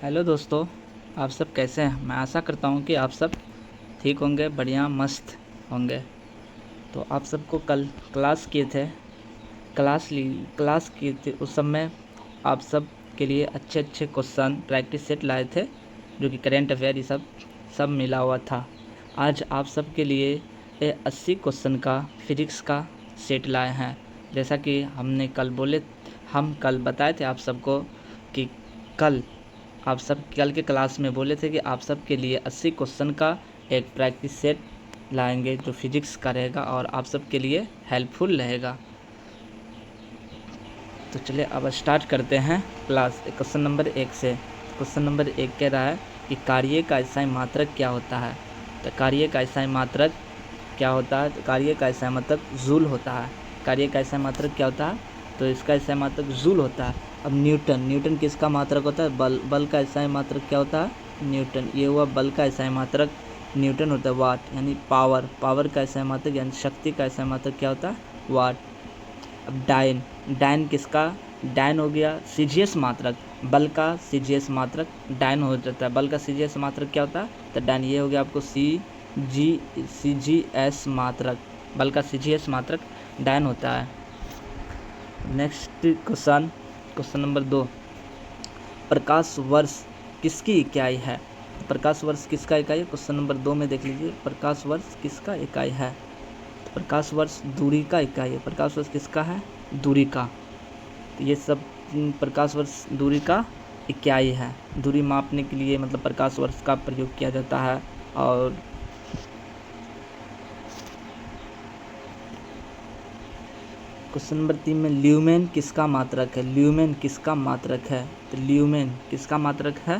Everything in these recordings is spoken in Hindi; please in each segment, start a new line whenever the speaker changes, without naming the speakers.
हेलो दोस्तों, आप सब कैसे हैं। मैं आशा करता हूं कि आप सब ठीक होंगे, बढ़िया मस्त होंगे। तो आप सबको कल क्लास किए थे क्लास किए थे उस समय आप सब के लिए अच्छे अच्छे क्वेश्चन प्रैक्टिस सेट लाए थे, जो कि करेंट अफेयर ये सब मिला हुआ था। आज आप सब के लिए 80 क्वेश्चन का फिजिक्स का सेट लाए हैं। जैसा कि हम कल बताए थे आप सबको कि कल आप सब कल के क्लास में बोले थे कि आप सब के लिए 80 क्वेश्चन का एक प्रैक्टिस सेट लाएंगे, जो फिजिक्स का रहेगा और आप सब के लिए हेल्पफुल रहेगा। तो चलिए अब स्टार्ट करते हैं क्लास। क्वेश्चन नंबर 1 से। क्वेश्चन नंबर 1 कह रहा है कि कार्य का SI मात्रक क्या होता है। तो कार्य का SI मात्रक क्या होता है? तो कार्य का SI मात्रक जूल होता है। कार्य का SI मात्रक क्या होता है? तो इसका SI मात्रक जूल होता है। अब न्यूटन किसका मात्रक होता है? बल का SI मात्रक क्या होता है? न्यूटन। ये हुआ बल का SI मात्रक न्यूटन होता है। वाट यानी पावर का SI मात्रक यानी शक्ति का SI मात्रक क्या होता है? वाट। अब डायन हो गया CGS मात्रक। बल का CGS मात्रक डायन हो जाता है। बल का CGS मात्रक क्या होता है? तो डायन। ये हो गया आपको CGS मात्रक। बल का CGS मात्रक डायन होता है। Next question number 2। प्रकाश वर्ष किसकी इकाई है? प्रकाश वर्ष किसका इकाई है? क्वेश्चन नंबर 2 में देख लीजिए, प्रकाश वर्ष किसका इकाई है? तो प्रकाश वर्ष दूरी का इकाई है। प्रकाश वर्ष किसका है? दूरी का। तो ये सब प्रकाश वर्ष दूरी का इकाई है। दूरी मापने के लिए मतलब प्रकाश वर्ष का प्रयोग किया जाता है। और क्वेश्चन नंबर 3 में ल्यूमेन किसका मात्रक है? ल्यूमेन किसका मात्रक है? तो ल्यूमेन किसका मात्रक है?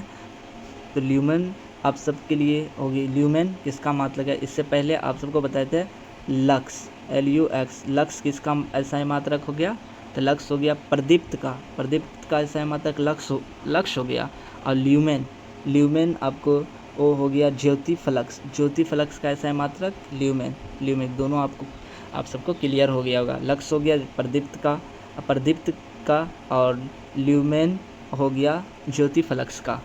तो ल्यूमेन आप सबके लिए होगी। ल्यूमेन किसका मात्रक है? इससे पहले आप सबको बताए थे लक्स, LUX। लक्स किसका SI मात्रक हो गया? तो लक्स हो गया प्रदीप्त का SI मात्रक लक्स हो गया। और ल्यूमेन आपको वो हो गया ज्योति फ्लक्स का SI मात्रक ल्यूमेन। दोनों आप सबको क्लियर हो गया होगा। लक्स हो गया प्रदीप्त का और ल्यूमेन हो गया ज्योति फ्लक्स का।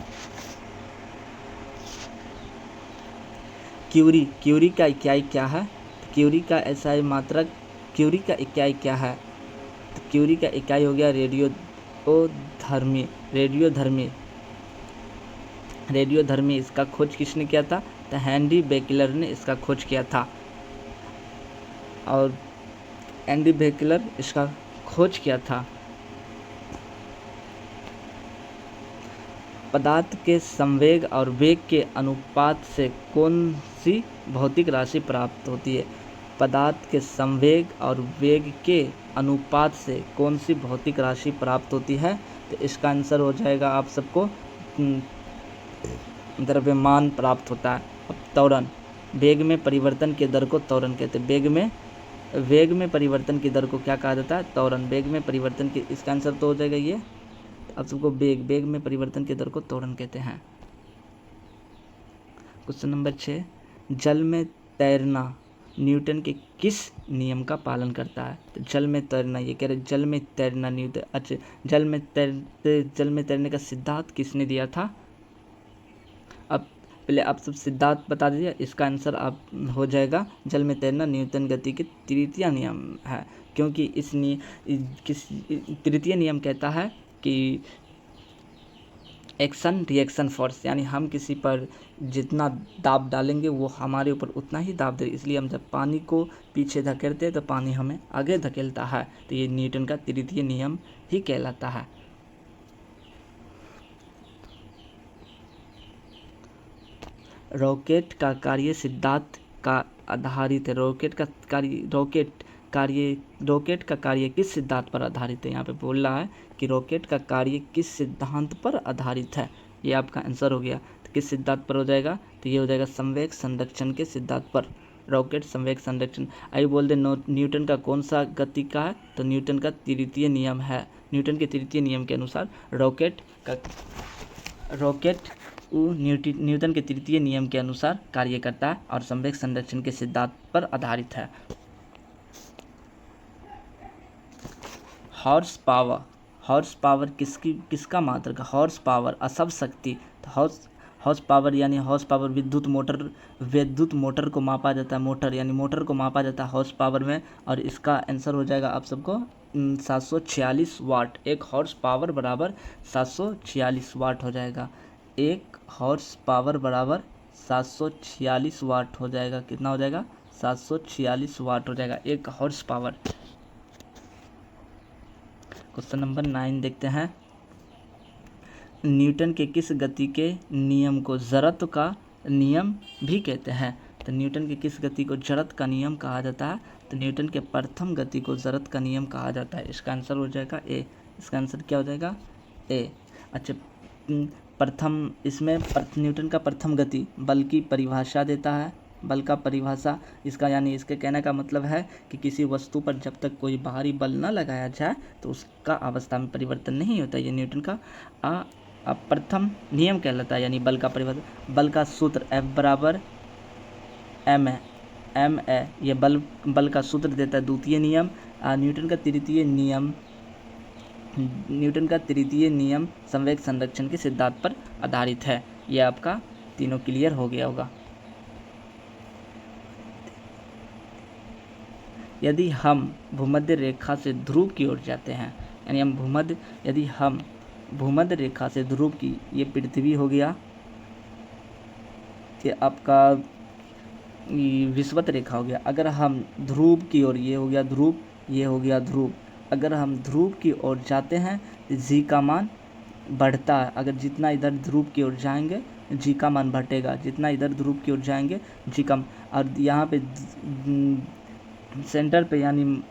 क्यूरी का इकाई क्या है? क्यूरी का SI मात्रक, क्यूरी का इकाई क्या है? तो क्यूरी का इकाई हो गया रेडियोधर्मी। इसका खोज किसने किया था? तो हेनरी बेकेलर ने इसका खोज किया था। और हेनरी बेकेलर इसका खोज किया था। पदार्थ के संवेग और वेग के अनुपात से कौन सी भौतिक राशि प्राप्त होती है? पदार्थ के संवेग और वेग के अनुपात से कौन सी भौतिक राशि प्राप्त होती है? तो इसका आंसर हो जाएगा आप सबको द्रव्यमान प्राप्त होता है। अब त्वरण, वेग में परिवर्तन के दर को त्वरण कहते हैं। वेग में परिवर्तन की दर को क्या कहा जाता है? त्वरण। वेग में परिवर्तन की, इसका आंसर तो हो जाएगा ये आप सबको वेग में परिवर्तन की दर को त्वरण कहते हैं। क्वेश्चन नंबर 6, जल में तैरना न्यूटन के किस नियम का पालन करता है? तो जल में तैरना, ये कह रहे जल में तैरना न्यूटन, अच्छा जल में तैरने का सिद्धांत किसने दिया था? अब पहले आप सब सिद्धांत बता दीजिए, इसका आंसर आप हो जाएगा जल में तैरना न्यूटन गति के तृतीय नियम है। क्योंकि तृतीय नियम कहता है कि एक्शन रिएक्शन फोर्स, यानी हम किसी पर जितना दाब डालेंगे वो हमारे ऊपर उतना ही दाब देगा। इसलिए हम जब पानी को पीछे धकेलते हैं तो पानी हमें आगे धकेलता है। तो ये न्यूटन का तृतीय नियम ही कहलाता है। रॉकेट का कार्य सिद्धांत का आधारित है। रॉकेट का कार्य किस सिद्धांत पर आधारित है? यहाँ पे बोल रहा है कि रॉकेट का कार्य किस सिद्धांत पर आधारित है। ये आपका आंसर हो गया। तो किस सिद्धांत पर हो जाएगा? तो ये हो जाएगा संवेग संरक्षण के सिद्धांत पर। रॉकेट संवेग संरक्षण। आइए बोल दे न्यूटन का कौन सा गति का है? तो न्यूटन का तृतीय नियम है। न्यूटन के तृतीय नियम के अनुसार रॉकेट न्यूटन के तृतीय नियम के अनुसार कार्य करता है और संवेग संरक्षण के सिद्धांत पर आधारित है। हॉर्स पावर किसका मात्रक है? हॉर्स पावर असव शक्ति। तो हॉर्स पावर यानी हॉर्स पावर विद्युत मोटर को मापा जाता है, मोटर यानी मोटर को मापा जाता है हॉर्स पावर में। और इसका आंसर हो जाएगा आप सबको 746 वाट। एक हॉर्स पावर बराबर 746 वाट हो जाएगा। एक हॉर्स पावर बराबर 746 वाट हो जाएगा। कितना हो जाएगा? 746 वाट हो जाएगा एक हॉर्स पावर। क्वेश्चन नंबर 9 देखते हैं। न्यूटन के किस गति के नियम को जड़त्व का नियम भी कहते हैं? तो न्यूटन के किस गति को जड़त्व का नियम कहा जाता है? तो न्यूटन के प्रथम गति को जड़त्व का नियम कहा जाता है। इसका आंसर हो जाएगा ए। इसका आंसर क्या हो जाएगा? ए। अच्छा, प्रथम इसमें न्यूटन का प्रथम गति बल की परिभाषा देता है। बल का परिभाषा इसका यानी इसके कहने का मतलब है कि किसी वस्तु पर जब तक कोई बाहरी बल न लगाया जाए तो उसका अवस्था में परिवर्तन नहीं होता। ये न्यूटन का प्रथम नियम कहलाता है, यानी बल का परिवर्तन। बल का सूत्र F बराबर m है, m है। ये बल का सूत्र देता है द्वितीय नियम। न्यूटन का तृतीय नियम संवेग संरक्षण के सिद्धांत पर आधारित है। ये आपका तीनों क्लियर हो गया होगा। यदि हम भूमध्य रेखा से ध्रुव की ओर जाते हैं, यानी यदि हम भूमध्य रेखा से ध्रुव की, ये पृथ्वी हो गया, ये आपका विषुवत रेखा हो गया। अगर हम ध्रुव की ओर, ये हो गया ध्रुव, ये हो गया ध्रुव। अगर हम ध्रुव की ओर जाते हैं तो जी का मान बढ़ता है। अगर जितना इधर ध्रुव की ओर जाएंगे जी का मान घटेगा, जितना इधर ध्रुव की ओर जाएंगे जी का। और यहाँ पे सेंटर पे यानी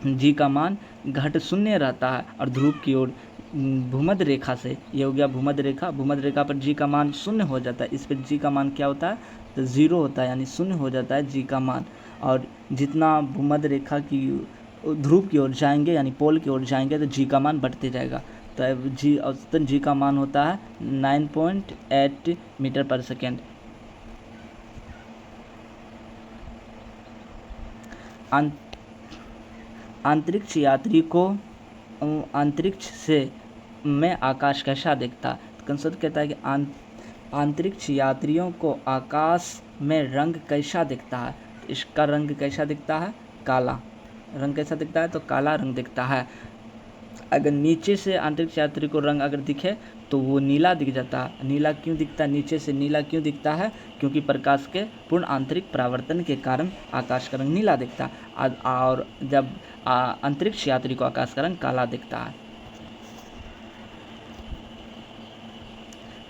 जी का मान घट शून्य रहता है। और ध्रुव की ओर भूमध्य रेखा से, ये हो गया भूमध्य रेखा पर जी का मान शून्य हो जाता है। इस पर जी का मान क्या होता है? तो जीरो होता है, यानी शून्य हो जाता है जी का मान। और जितना भूमध्य रेखा की ध्रुव की ओर जाएंगे यानी पोल की ओर जाएंगे तो जी का मान बढ़ते जाएगा। तो जी औसतन जी का मान होता है 9.8 मीटर पर सेकेंड। अंतरिक्ष यात्री को अंतरिक्ष से में आकाश कैसा दिखता है? तो कंसेप्ट कहता है कि अंतरिक्ष यात्रियों को आकाश में रंग कैसा दिखता है? तो इसका रंग कैसा दिखता है? काला। रंग कैसा दिखता है? तो काला रंग दिखता है। अगर नीचे से अंतरिक्ष यात्री को रंग अगर दिखे तो वो नीला दिख जाता है। नीला क्यों दिखता है? नीचे से नीला क्यों दिखता है? क्योंकि प्रकाश के पूर्ण आंतरिक परावर्तन के कारण आकाश का रंग नीला दिखता है। और जब अंतरिक्ष यात्री को आकाश का रंग काला दिखता है।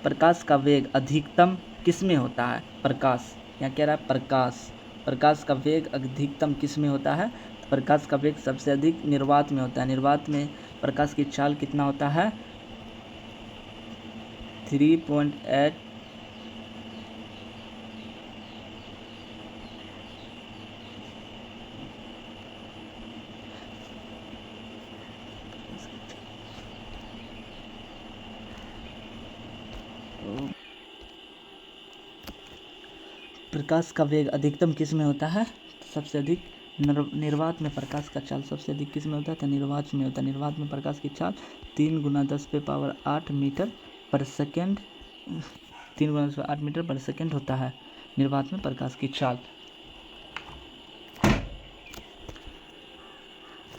प्रकाश का वेग अधिकतम किस में होता है? प्रकाश, यहाँ कह रहा है प्रकाश का वेग अधिकतम किस में होता है? प्रकाश का वेग सबसे अधिक निर्वात में होता है। निर्वात में प्रकाश की चाल कितना होता है? 3.8 प्रकाश का वेग अधिकतम किस में होता है? सबसे अधिक निर्वात में प्रकाश का चाल सबसे अधिक किस में होता है? तो निर्वात में होता है। निर्वात में प्रकाश की चाल 3 × 10⁸ मीटर पर सेकेंड 3 × 10⁸ मीटर पर सेकेंड होता है निर्वात में प्रकाश की चाल।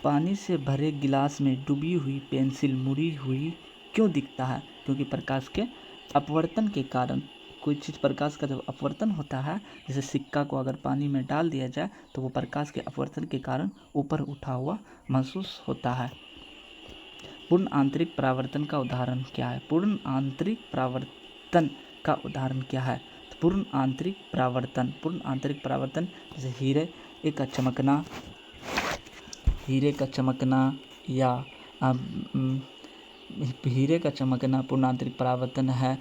पानी से भरे गिलास में डूबी हुई पेंसिल मुड़ी हुई क्यों दिखता है? क्योंकि प्रकाश के अपवर्तन के कारण। कोई चीज़ प्रकाश का जब अपवर्तन होता है, जैसे सिक्का को अगर पानी में डाल दिया जाए तो वो प्रकाश के अपवर्तन के कारण ऊपर उठा हुआ महसूस होता है। पूर्ण आंतरिक परावर्तन का उदाहरण क्या है? पूर्ण आंतरिक परावर्तन का उदाहरण क्या है? तो पूर्ण आंतरिक परावर्तन जैसे हीरे का चमकना पूर्ण आंतरिक परावर्तन है।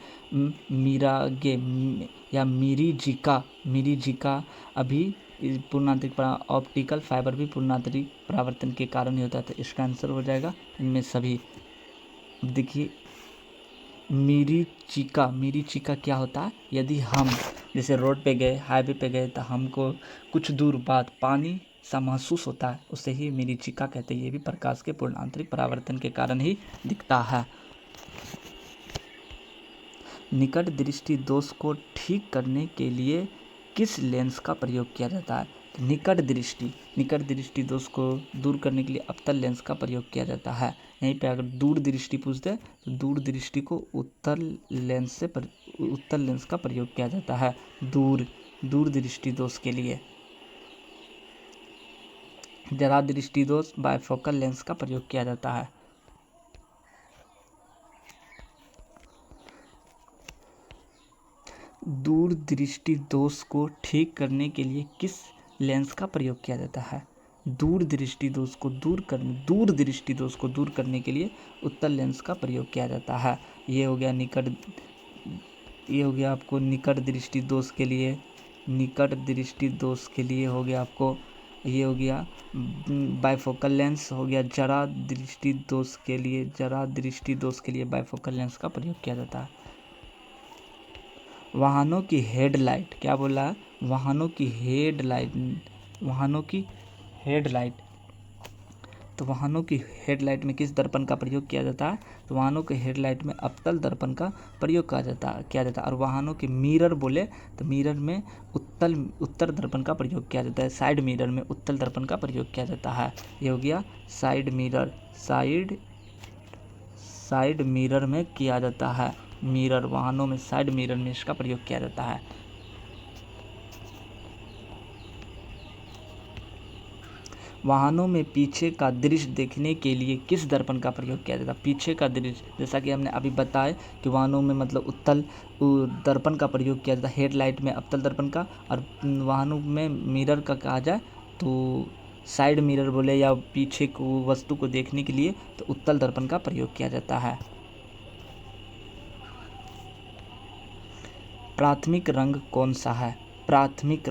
मिरीजिका अभी पूर्ण आंतरिक ऑप्टिकल फाइबर भी पूर्ण आंतरिक परावर्तन के कारण ही होता है। तो इसका आंसर हो जाएगा इनमें सभी। अब देखिए मिरीजिका क्या होता है? यदि हम जैसे रोड पे गए, हाईवे पे गए, तो हमको कुछ दूर बाद पानी सा महसूस होता है उसे ही मरीचिका कहते हैं। ये भी प्रकाश के पूर्ण आंतरिक परावर्तन के कारण ही दिखता है। निकट दृष्टि दोष को ठीक करने के लिए किस लेंस का प्रयोग किया जाता है? तो निकट दृष्टि दोष को दूर करने के लिए अवतल लेंस का प्रयोग किया जाता है। यहीं पे अगर दूर दृष्टि पूछते तो दूर दृष्टि को उत्तल लेंस का प्रयोग किया जाता है दूर दृष्टि दोष के लिए। जरा दृष्टि दोष बायफोकल लेंस का प्रयोग किया जाता है। दूर दृष्टि दोष को ठीक करने के लिए किस लेंस का प्रयोग किया जाता है? दूर दृष्टि दोष को दूर करने के लिए उत्तल लेंस का प्रयोग किया जाता है। ये हो गया आपको निकट दृष्टि दोष के लिए हो गया आपको, ये हो गया बायफोकल लेंस हो गया। जरा दृष्टि दोष के लिए बायफोकल लेंस का प्रयोग किया जाता है। वाहनों की हेडलाइट, क्या बोला है? वाहनों की हेडलाइट। तो वाहनों की हेडलाइट में किस दर्पण का प्रयोग किया जाता है? तो वाहनों के हेडलाइट में अवतल दर्पण का प्रयोग किया जाता है। और वाहनों के मिरर बोले तो मिरर में उत्तर दर्पण का प्रयोग किया जाता है। साइड मिरर में उत्तल दर्पण का प्रयोग किया जाता है। ये हो गया साइड मिरर में किया जाता है। वाहनों में साइड मिरर में इसका प्रयोग किया जाता है। वाहनों में पीछे का दृश्य देखने के लिए किस दर्पण का प्रयोग किया जाता है? पीछे का दृश्य, जैसा कि हमने अभी बताया कि वाहनों में मतलब उत्तल दर्पण का प्रयोग किया जाता है। हेडलाइट में अवतल दर्पण का, और वाहनों में मिरर का कहा जाए तो साइड मिरर बोले या पीछे को वस्तु को देखने के लिए तो उत्तल दर्पण का प्रयोग किया जाता है। प्राथमिक रंग कौन सा है? प्राथमिक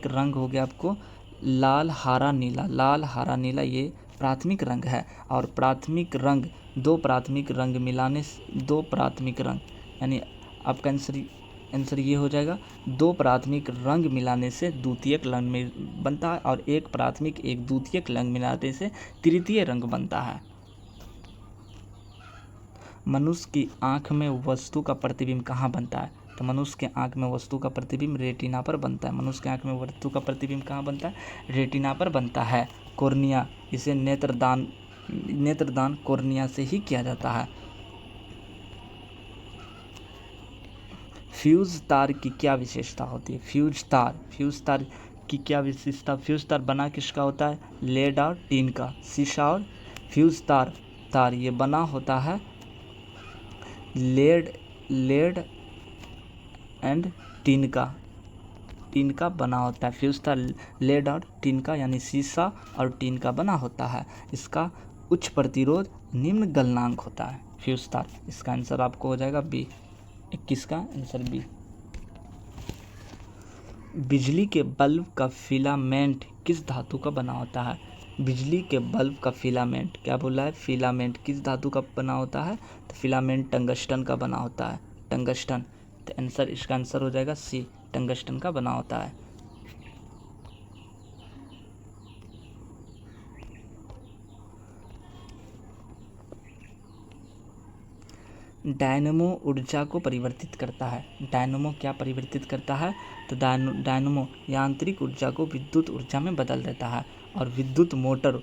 रंग हो गया आपको लाल हरा नीला, ये प्राथमिक रंग है। और प्राथमिक रंग दो प्राथमिक रंग यानी आपका आंसर ये हो जाएगा, दो प्राथमिक रंग मिलाने से द्वितीयक रंग बनता है, और एक प्राथमिक एक द्वितीयक रंग मिलाने से तृतीय रंग बनता है। मनुष्य की आंख में वस्तु का प्रतिबिंब कहाँ बनता है? तो मनुष्य के आंख में वस्तु का प्रतिबिंब रेटिना पर बनता है। मनुष्य के आंख में वस्तु का प्रतिबिंब कहाँ बनता है? रेटिना पर बनता है। कॉर्निया, इसे नेत्रदान कॉर्निया से ही किया जाता है। फ्यूज तार की क्या विशेषता होती है? फ्यूज तार की क्या विशेषता? फ्यूज तार बना किसका होता है? लेड और टीन का। शीशा और फ्यूज तार ये बना होता है लेड एंड टीन का बना होता है। फ्यूज तार लेड और टीन का यानी शीशा और टीन का बना होता है। इसका उच्च प्रतिरोध निम्न गलनांक होता है फ्यूज तार। इसका आंसर आपको हो जाएगा बी। 21 का आंसर बी। बिजली के बल्ब का फिलामेंट किस धातु का बना होता है? बिजली के बल्ब का फिलामेंट, क्या बोला है? फिलामेंट किस धातु का बना होता है? तो फिलामेंट टंगस्टन का बना होता है। टंगस्टन, तो आंसर इसका आंसर हो जाएगा सी, टंगस्टन का बना होता है। डायनमो ऊर्जा को परिवर्तित करता है। डायनमो क्या परिवर्तित करता है? तो डायनमो यांत्रिक ऊर्जा को विद्युत ऊर्जा में बदल देता है। और विद्युत मोटर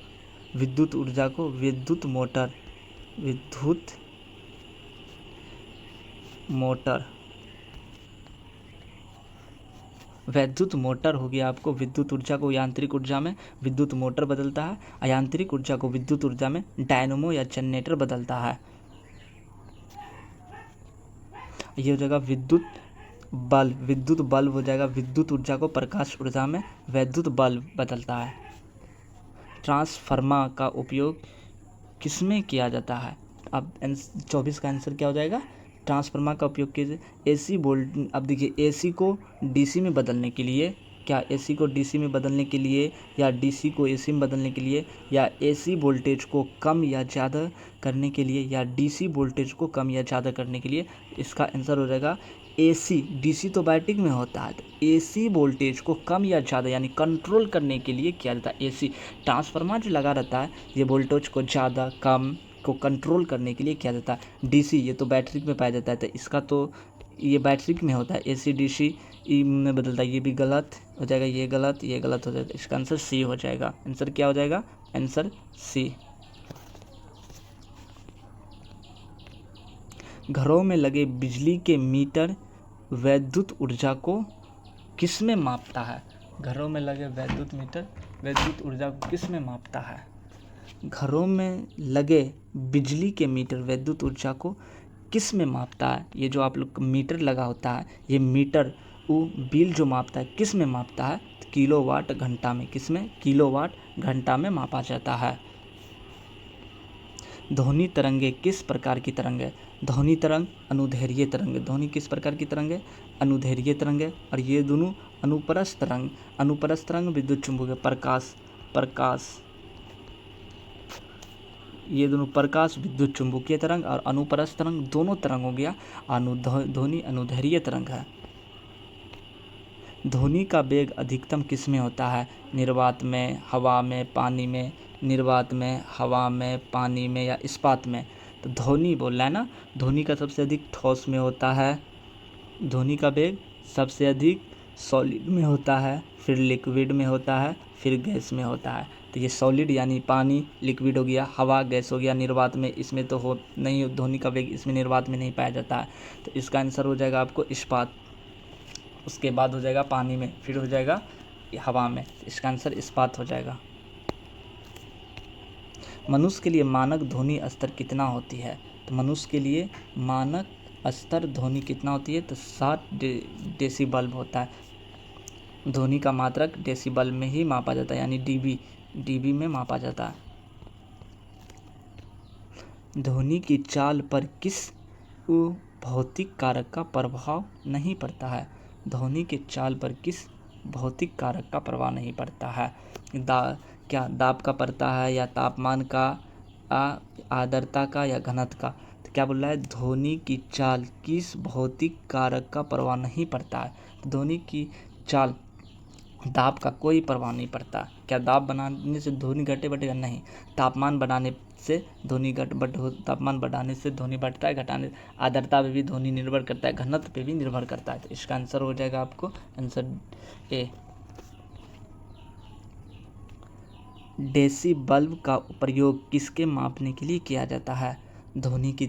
हो गया आपको विद्युत ऊर्जा को यांत्रिक ऊर्जा में विद्युत मोटर बदलता है। अयांत्रिक ऊर्जा को विद्युत ऊर्जा में डायनमो या जनरेटर बदलता है। ये हो जाएगा विद्युत बल्ब हो जाएगा। विद्युत ऊर्जा को प्रकाश ऊर्जा में वैद्युत बल्ब बदलता है। ट्रांसफार्मर का उपयोग किसमें किया जाता है? अब 24 का आंसर क्या हो जाएगा? ट्रांसफार्मर का उपयोग कीजिए एसी वोल्ट। अब देखिए एसी को डीसी में बदलने के लिए, क्या एसी को डीसी में बदलने के लिए या डीसी को एसी में बदलने के लिए, या एसी वोल्टेज को कम या ज़्यादा करने के लिए, या डीसी वोल्टेज को कम या ज़्यादा करने के लिए, इसका आंसर हो जाएगा एसी, डीसी तो बैटरी में होता है, तो एसी वोल्टेज को कम या ज़्यादा यानी कंट्रोल करने के लिए किया जाता है। एसी ट्रांसफार्मर जो लगा रहता है ये वोल्टेज को ज़्यादा कम को कंट्रोल करने के लिए किया जाता है। डीसी ये तो बैटरी में पाया जाता है, तो इसका तो ये बैटरी में होता है, एसी डीसी में बदलता है। ये भी गलत हो जाएगा, ये गलत हो जाएगा। इसका आंसर सी हो जाएगा। आंसर क्या हो जाएगा? Answer C. घरों में लगे बिजली के मीटर वैद्युत ऊर्जा को किस में मापता है? घरों में लगे वैद्युत मीटर वैद्युत ऊर्जा को किस में मापता है? घरों में लगे बिजली के मीटर वैद्युत ऊर्जा को किस में मापता है? ये जो आप लोग मीटर लगा होता है, ये मीटर वो बिल जो मापता है किस में मापता है? किलोवाट घंटा में। किस में? किलोवाट घंटा में मापा जाता है। ध्वनि तरंगे किस प्रकार की तरंग है? ध्वनि तरंग अनुदैर्घ्य तरंग। ध्वनि किस प्रकार की तरंग है? अनुदैर्घ्य तरंग है। और ये दोनों अनुप्रस्थ तरंग। अनुप्रस्थ तरंग विद्युत चुम्बकीय प्रकाश ये दोनों प्रकाश विद्युत चुम्बकीय तरंग और अनुप्रस्थ तरंग दोनों तरंग हो गया। ध्वनि अनुदैर्घ्य तरंग है। ध्वनि का वेग अधिकतम किस में होता है? निर्वात में, हवा में, पानी में। निर्वात में, हवा में, पानी में या इस्पात में? तो ध्वनि बोल रहा है ना, ध्वनि का सबसे अधिक ठोस में होता है। ध्वनि का वेग सबसे अधिक सॉलिड में होता है, फिर लिक्विड में होता है, फिर गैस में होता है। तो ये सॉलिड यानी पानी, लिक्विड हो गया, हवा, गैस हो गया। निर्वात में इसमें तो हो नहीं, ध्वनि का वेग इसमें निर्वात में नहीं पाया जाता है। तो इसका आंसर हो जाएगा आपको इस्पात। उसके बाद हो जाएगा पानी में, फिर हो जाएगा हवा में। इसका आंसर इस्पात हो जाएगा। मनुष्य के लिए मानक ध्वनि स्तर कितना होती है? तो मनुष्य के लिए मानक स्तर ध्वनि कितना होती है? तो 60 डेसिबल होता है। ध्वनि का मात्रक डेसिबल में ही मापा जाता है, यानी डीबी में मापा जाता है। ध्वनि की चाल पर किस भौतिक कारक का प्रभाव नहीं पड़ता है? ध्वनि के चाल पर किस भौतिक कारक का प्रभाव नहीं पड़ता है? क्या दाब का पड़ता है, या तापमान का, आर्द्रता का, या घनत्व का? तो क्या बोल रहा है? ध्वनि की चाल किस भौतिक कारक का प्रभाव नहीं पड़ता है? ध्वनि की चाल दाब का कोई प्रभाव नहीं पड़ता। क्या दाब बनाने से ध्वनि घटे बढ़ेगा? नहीं। तापमान बढ़ाने से ध्वनि तापमान बढ़ाने से ध्वनि बढ़ता है, घटाने आर्द्रता पे भी ध्वनि निर्भर करता है, घनत्व पे भी निर्भर करता है। तो इसका आंसर हो जाएगा आपको आंसर ए। डेसिबल का प्रयोग किसके मापने के लिए किया जाता है? ध्वनि की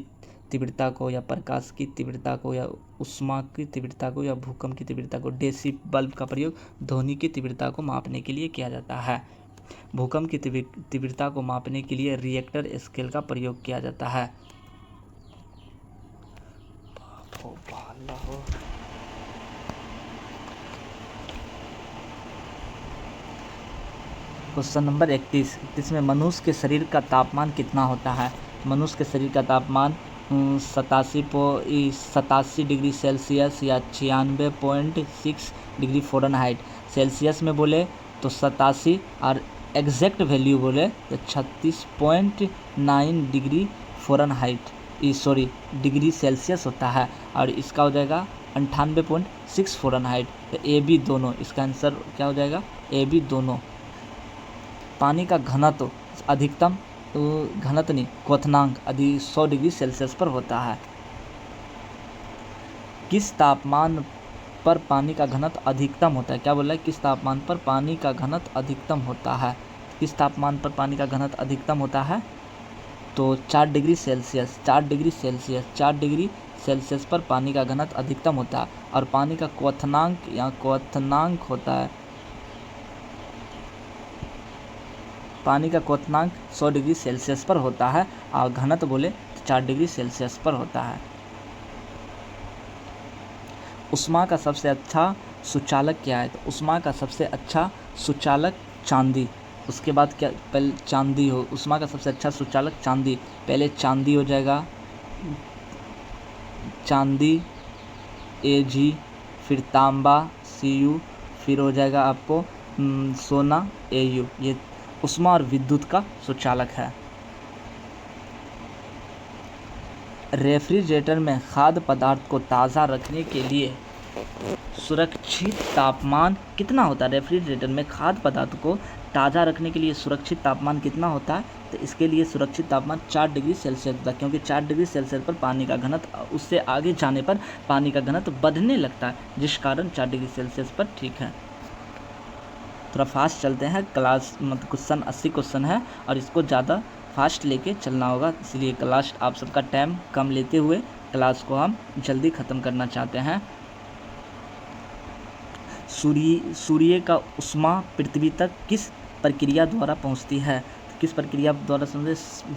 तीव्रता को, या प्रकाश की तीव्रता को, या ऊष्मा की तीव्रता को, या भूकंप की तीव्रता को? डेसिबल का प्रयोग ध्वनि की तीव्रता को मापने के लिए किया जाता है। भूकंप की तीव्रता को मापने के लिए रिएक्टर स्केल का प्रयोग किया जाता है। क्वेश्चन नंबर 31 में मनुष्य के शरीर का तापमान कितना होता है? मनुष्य के शरीर का तापमान 87 डिग्री सेल्सियस या 96.6 डिग्री फ़ारेनहाइट। सेल्सियस में बोले तो 87, और एग्जैक्ट वैल्यू बोले तो 36.9 डिग्री फ़ारेनहाइट, डिग्री सेल्सियस होता है। और इसका हो जाएगा 98.6 फ़ारेनहाइट। तो ए बी दोनों, इसका आंसर क्या हो जाएगा? ए बी दोनों। पानी का घनत्व अधिकतम, घनत्व नहीं, क्वथनांक 100 डिग्री सेल्सियस पर होता है। किस तापमान पर पानी का घनत्व अधिकतम होता है? क्या बोला है? किस तापमान पर पानी का घनत्व अधिकतम होता है? किस तापमान पर पानी का घनत्व अधिकतम होता है? तो 4 डिग्री सेल्सियस। 4 डिग्री सेल्सियस पर पानी का घनत्व अधिकतम होता है। और पानी का क्वथनांक होता है, पानी का क्वथनांक 100 डिग्री सेल्सियस पर होता है, और घनत्व बोले तो 4 डिग्री सेल्सियस पर होता है। ऊष्मा का सबसे अच्छा सुचालक क्या है? तो ऊष्मा का सबसे अच्छा सुचालक चांदी। उसके बाद क्या? पहले चांदी हो, ऊष्मा का सबसे अच्छा सुचालक चांदी। पहले चांदी हो जाएगा, चांदी Ag, फिर तांबा Cu, फिर हो जाएगा आपको सोना Au। ये ऊष्मा और विद्युत का सुचालक है। रेफ्रिजरेटर में खाद्य पदार्थ को ताज़ा रखने के लिए सुरक्षित तापमान कितना होता है? रेफ्रिजरेटर में खाद्य पदार्थ को ताज़ा रखने के लिए सुरक्षित तापमान कितना होता है? तो इसके लिए सुरक्षित तापमान 4 डिग्री सेल्सियस होता है, क्योंकि 4 डिग्री सेल्सियस पर पानी का घनत्व, उससे आगे जाने पर पानी का घनत्व बढ़ने लगता है, जिस कारण 4 डिग्री सेल्सियस पर ठीक है। थोड़ा फास्ट चलते हैं, क्लास मतलब क्वेश्चन 80 क्वेश्चन है और इसको ज़्यादा फास्ट लेके चलना होगा, इसलिए क्लास आप सबका टाइम कम लेते हुए क्लास को हम जल्दी ख़त्म करना चाहते हैं। सूर्य का उष्मा पृथ्वी तक किस प्रक्रिया द्वारा पहुंचती है? तो किस प्रक्रिया द्वारा समझे?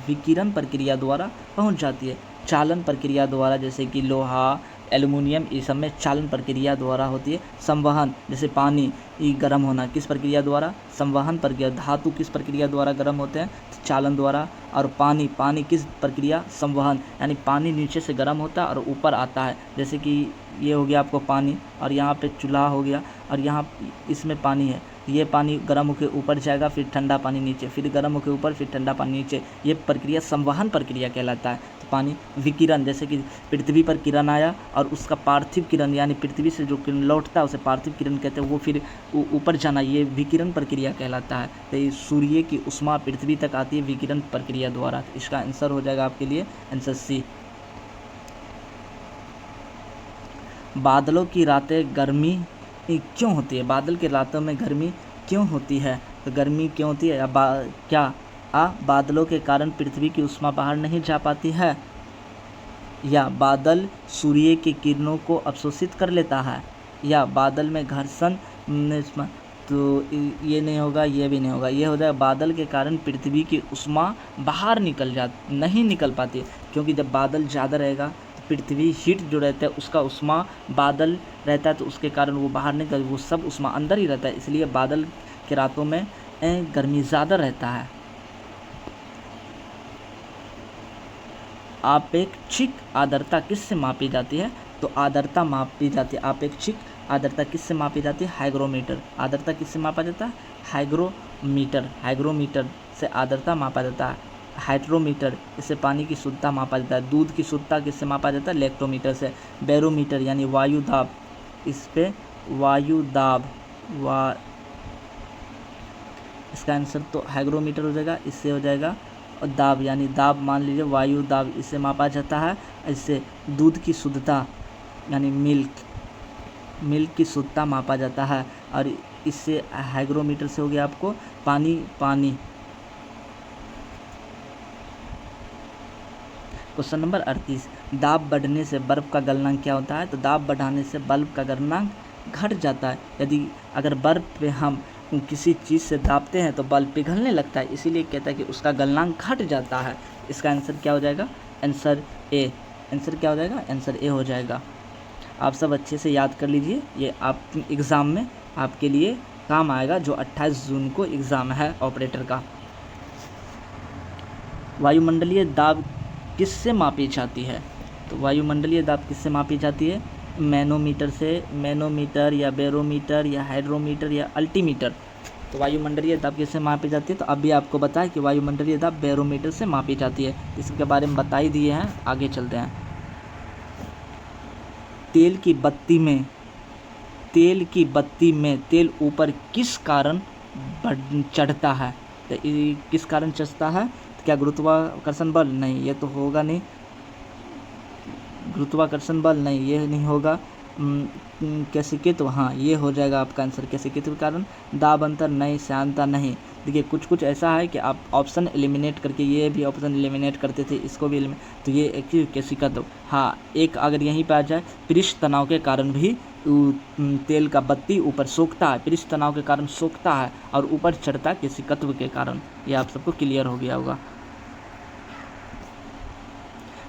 विकिरण प्रक्रिया द्वारा पहुंच जाती है। चालन प्रक्रिया द्वारा, जैसे कि लोहा, एल्युमिनियम, ये सब में चालन प्रक्रिया द्वारा होती है। संवहन, जैसे पानी गर्म होना, किस प्रक्रिया द्वारा? संवहन प्रक्रिया। धातु किस प्रक्रिया द्वारा गर्म होते हैं? चालन द्वारा। और पानी किस प्रक्रिया? संवहन, यानी पानी नीचे से गर्म होता है और ऊपर आता है, जैसे कि ये हो गया आपको पानी, और यहाँ पे चूल्हा हो गया, और यहाँ इसमें पानी है, ये पानी गर्म होकर ऊपर जाएगा, फिर ठंडा पानी नीचे, फिर गर्म होकर ऊपर, फिर ठंडा पानी नीचे, ये प्रक्रिया संवहन प्रक्रिया कहलाता है। तो पानी। विकिरण, जैसे कि पृथ्वी पर किरण आया और उसका पार्थिव किरण, यानी पृथ्वी से जो किरण लौटता है उसे पार्थिव किरण कहते हैं, वो फिर ऊपर जाना, ये विकिरण प्रक्रिया कहलाता है। तो ये सूर्य की उष्मा पृथ्वी तक आती है विकिरण प्रक्रिया द्वारा। इसका आंसर हो जाएगा आपके लिए आंसर सी। बादलों की रातें गर्मी क्यों होती है? बादल की रातों में गर्मी क्यों होती है? तो गर्मी क्यों होती है? क्या बादलों के कारण पृथ्वी की उष्मा बाहर नहीं जा पाती है? या बादल सूर्य की किरणों को अवशोषित कर लेता है? या बादल में घर्षण? तो ये नहीं होगा, ये भी नहीं होगा, ये हो जाएगा बादल के कारण पृथ्वी की उष्मा बाहर नहीं निकल पाती, क्योंकि जब बादल ज़्यादा रहेगा पृथ्वी हीट जो रहता है उसका उष्मा बादल रहता है, तो उसके कारण वो बाहर निकल, वो सब उष्मा अंदर ही रहता है, इसलिए बादल के रातों में गर्मी ज़्यादा रहता है। आपेक्षिक आर्द्रता किससे मापी जाती है? तो आर्द्रता मापी जाती है, आपेक्षिक आर्द्रता किससे मापी जाती है? हाइग्रोमीटर। आर्द्रता किससे मापा जाता है? हाइग्रोमीटर से आर्द्रता मापा जाता है। हाइड्रोमीटर, इससे पानी की शुद्धता मापा जाता है। दूध की शुद्धता किससे मापा जाता है? लैक्टोमीटर से। बैरोमीटर यानी वायु दाब, इस पे वायु दाब इसका आंसर तो हाइग्रोमीटर हो जाएगा, इससे हो जाएगा। और दाब यानी दाब, मान लीजिए वायु दाब, इससे मापा जाता है। इससे दूध की शुद्धता यानी मिल्क की शुद्धता मापा जाता है, और इससे हाइग्रोमीटर से हो गया आपको पानी। क्वेश्चन नंबर 38, दाब बढ़ने से बर्फ़ का गलनांक क्या होता है? तो दाब बढ़ाने से बल्ब का गलनांक घट जाता है। यदि अगर बर्फ़ पे हम किसी चीज़ से दाबते हैं तो बल्ब पिघलने लगता है, इसीलिए कहता है कि उसका गलनांक घट जाता है। इसका आंसर क्या हो जाएगा? Answer A. आंसर क्या हो जाएगा? आंसर ए हो जाएगा। आप सब अच्छे से याद कर लीजिए, ये आप एग्ज़ाम में आपके लिए काम आएगा, जो 28 जून को एग्ज़ाम है ऑपरेटर का। वायुमंडलीय दाब किससे मापी जाती है? तो वायुमंडलीय दाब किससे मापी जाती है? मैनोमीटर से। मैनोमीटर या बैरोमीटर या हाइड्रोमीटर या अल्टीमीटर। तो वायुमंडलीय दाब किससे मापी जाती है? तो अभी आपको बताया कि वायुमंडलीय दाब बैरोमीटर से मापी जाती है, इसके बारे में बता ही दिए हैं। आगे चलते हैं। तेल की बत्ती में तेल ऊपर किस कारण चढ़ता है? तो किस कारण चढ़ता है? तो क्या गुरुत्वाकर्षण बल? नहीं, ये तो होगा नहीं। गुरुत्वाकर्षण बल नहीं, ये नहीं होगा। कैसिकेतु, हाँ ये हो जाएगा आपका आंसर। कैसिकेतु के कारण। दाब अंतर नहीं, श्यानता नहीं। देखिए कुछ ऐसा है कि आप ऑप्शन एलिमिनेट करके, ये भी ऑप्शन एलिमिनेट करते थे, इसको भी तो ये एक कैसिकेतु। हाँ, एक अगर यहीं पे आ जाए, पृष्ठ तनाव के कारण भी तेल का बत्ती ऊपर सोखता है, पृष्ठ तनाव के कारण सोखता है और ऊपर चढ़ता है कैसिकत्व के कारण। ये आप सबको क्लियर हो गया होगा।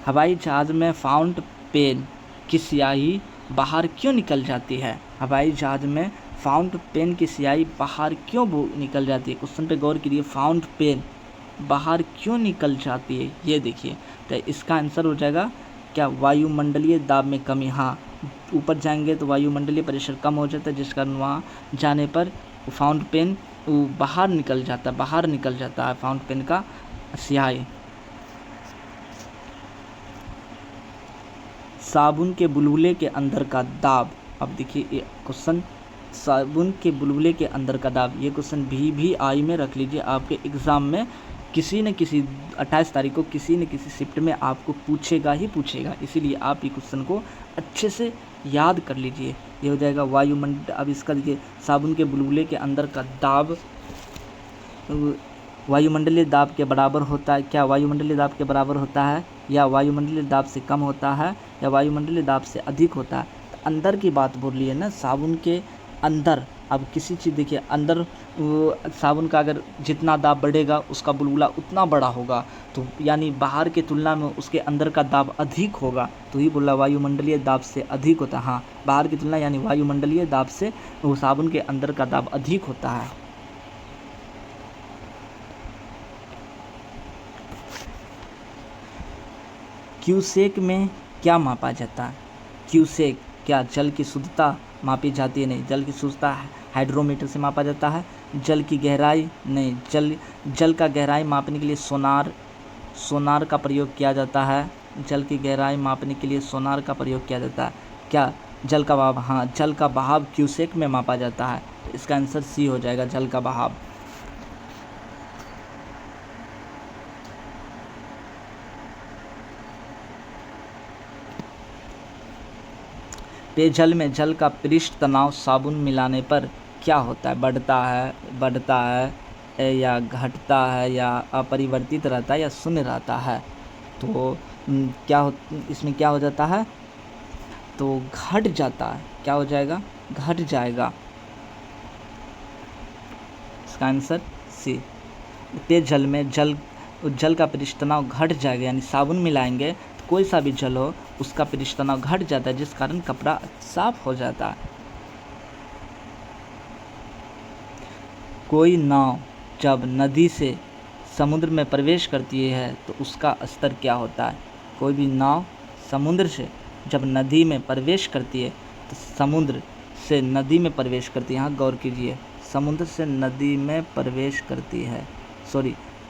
हवाई जहाज़ में फाउंट पेन की स्याही बाहर क्यों निकल जाती है? हवाई जहाज़ में फाउंट पेन की स्याही बाहर क्यों निकल जाती है? क्वेश्चन पे गौर कीजिए, फाउंट पेन बाहर क्यों निकल जाती है, ये देखिए। तो इसका आंसर हो जाएगा क्या? वायुमंडलीय दाब में कमी। हाँ, ऊपर जाएंगे तो वायुमंडलीय प्रेशर कम हो जाता है, जिस कारण वहाँ जाने पर फाउंट पेन बाहर निकल जाता है फाउंट पेन का स्याही। साबुन के बुलबुले के अंदर का दाब। अब देखिए ये क्वेश्चन, साबुन के बुलबुले के अंदर का दाब, ये क्वेश्चन भी आई में रख लीजिए, आपके एग्ज़ाम में किसी न किसी 28 तारीख को किसी न किसी शिफ्ट में आपको पूछेगा ही पूछेगा, इसीलिए आप ये क्वेश्चन को अच्छे से याद कर लीजिए। ये हो जाएगा वायुमंडल। अब इसका देखिए, साबुन के बुलबुले के अंदर का दाब वायुमंडलीय दाब के बराबर होता है। क्या वायुमंडलीय दाब के बराबर होता है, या वायुमंडलीय दाब से कम होता है, या वायुमंडलीय दाब से अधिक होता है? तो अंदर की बात बोल रही है ना, साबुन के अंदर। अब किसी चीज़ देखिए अंदर, साबुन का अगर जितना दाब बढ़ेगा उसका बुलबुला उतना बड़ा होगा, तो यानी बाहर की तुलना में उसके अंदर का दाब अधिक होगा, तो ही बोला वायुमंडलीय दाब से अधिक होता है। हाँ, बाहर की तुलना यानी वायुमंडलीय दाब से वो साबुन के अंदर का दाब अधिक होता है। क्यूसेक में क्या मापा जाता है? क्यूसेक, क्या जल की शुद्धता मापी जाती है? नहीं। जल की शुद्धता हाइड्रोमीटर से मापा जाता है। जल की गहराई, नहीं। जल का गहराई मापने के लिए सोनार का प्रयोग किया जाता है। जल की गहराई मापने के लिए सोनार का प्रयोग किया जाता है। क्या जल का बहाव? हाँ, जल का बहाव क्यूसेक में मापा जाता है। इसका आंसर सी हो जाएगा, जल का बहाव। पेयजल में जल का पृष्ठ तनाव साबुन मिलाने पर क्या होता है? बढ़ता है या घटता है, या अपरिवर्तित रहता है, या शून्य रहता है? तो इसमें क्या हो जाता है? तो घट जाता है। क्या हो जाएगा? घट जाएगा। इसका आंसर सी। पेयजल में जल का पृष्ठ तनाव घट जाएगा, यानी साबुन मिलाएंगे तो कोई सा भी जल हो उसका पृष्ठ तनाव घट जाता है, जिस कारण कपड़ा साफ हो जाता है। कोई नाव जब नदी से समुद्र में प्रवेश करती है तो उसका स्तर क्या होता है? कोई भी नाव समुद्र से जब नदी में प्रवेश करती है तो समुद्र से नदी में प्रवेश करती है। यहाँ गौर कीजिए, समुद्र से नदी में प्रवेश करती है,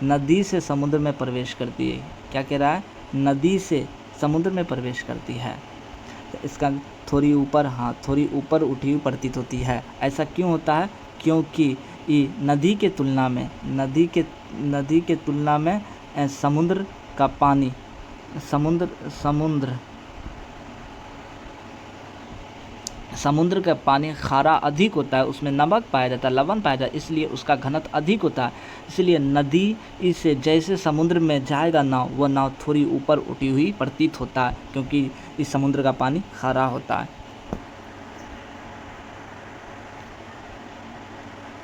नदी से समुद्र में प्रवेश करती है। क्या कह रहा है? नदी से समुद्र में प्रवेश करती है। तो इसका थोड़ी ऊपर उठी हुई प्रतीत होती है। ऐसा क्यों होता है? क्योंकि नदी के तुलना में समुद्र का पानी समुद्र का पानी खारा अधिक होता है, उसमें नमक पाया जाता है, लवण पाया जाता है, इसलिए उसका घनत्व अधिक होता है। इसलिए नदी से जैसे समुद्र में जाएगा नाव, वह नाव थोड़ी ऊपर उठी हुई प्रतीत होता है, क्योंकि इस समुद्र का पानी खारा होता है।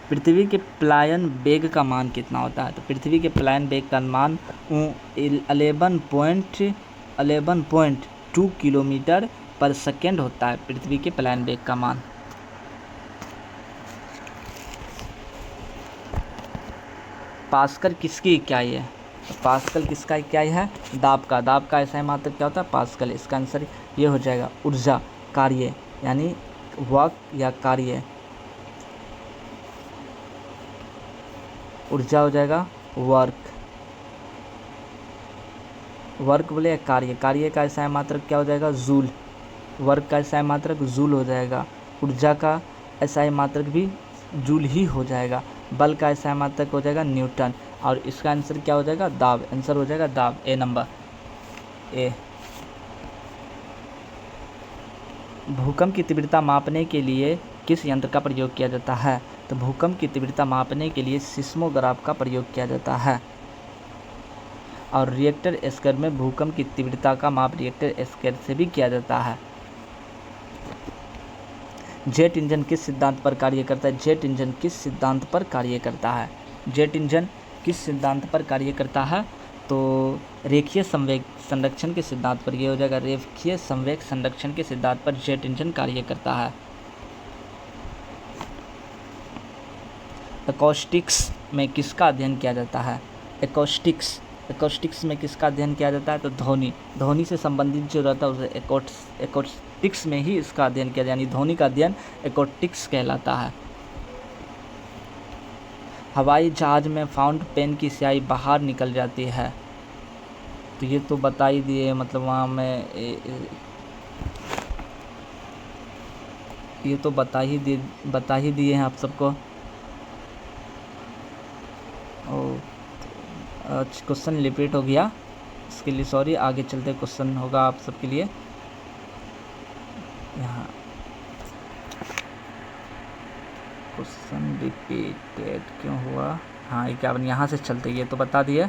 पृथ्वी के पलायन वेग का मान कितना होता है? तो पृथ्वी के पलायन वेग का मान 11.2 किलोमीटर पर सेकेंड होता है। पृथ्वी के पलायन वेग का मान। पास्कल किसकी इकाई है? तो पास्कल किसका इकाई है? दाब का ऐसा ही मात्रक क्या होता है? पास्कल। इसका आंसर ये हो जाएगा। ऊर्जा, कार्य, यानी वर्क या कार्य, ऊर्जा हो जाएगा वर्क बोले या कार्य का ऐसा मात्रक क्या हो जाएगा? जूल। वर्क का ऐसा मात्रक जूल हो जाएगा। ऊर्जा का ऐसा मात्रक भी जूल ही हो जाएगा। बल का ऐसा मात्रक हो जाएगा न्यूटन। और इसका आंसर क्या हो जाएगा? दाब। आंसर हो जाएगा दाब, ए नंबर ए। भूकंप की तीव्रता मापने के लिए किस यंत्र का प्रयोग किया जाता है? तो भूकंप की तीव्रता मापने के लिए सिस्मोग्राफ का प्रयोग किया जाता है। और रिएक्टर स्केल में भूकंप की तीव्रता का माप रिएक्टर स्केल से भी किया जाता है। जेट इंजन किस सिद्धांत पर कार्य करता है? जेट इंजन किस सिद्धांत पर कार्य करता है? जेट इंजन किस सिद्धांत पर कार्य करता है? तो रेखीय संवेग संरक्षण के सिद्धांत पर। ये हो जाएगा रेखीय संवेग संरक्षण के सिद्धांत पर जेट इंजन कार्य करता है। एकॉस्टिक्स में किसका अध्ययन किया जाता है? एकॉस्टिक्स में किसका अध्ययन किया जाता है? तो ध्वनि से संबंधित जो रहता है उसे एकॉस्टिक्स में ही इसका अध्ययन किया जाता है, यानी ध्वनि का अध्ययन एकॉस्टिक्स कहलाता है। हवाई जहाज में फाउंट पेन की स्याही बाहर निकल जाती है, तो ये तो बता ही दिए, मतलब वहाँ में ये तो बता ही दिए हैं आप सबको। क्वेश्चन रिपीट हो गया, इसके लिए सॉरी। आगे चलते क्वेश्चन होगा आप सबके लिए। यहाँ क्वेश्चन रिपीटेड क्यों हुआ? हाँ 51, यहाँ से चलते, ये तो बता दिए।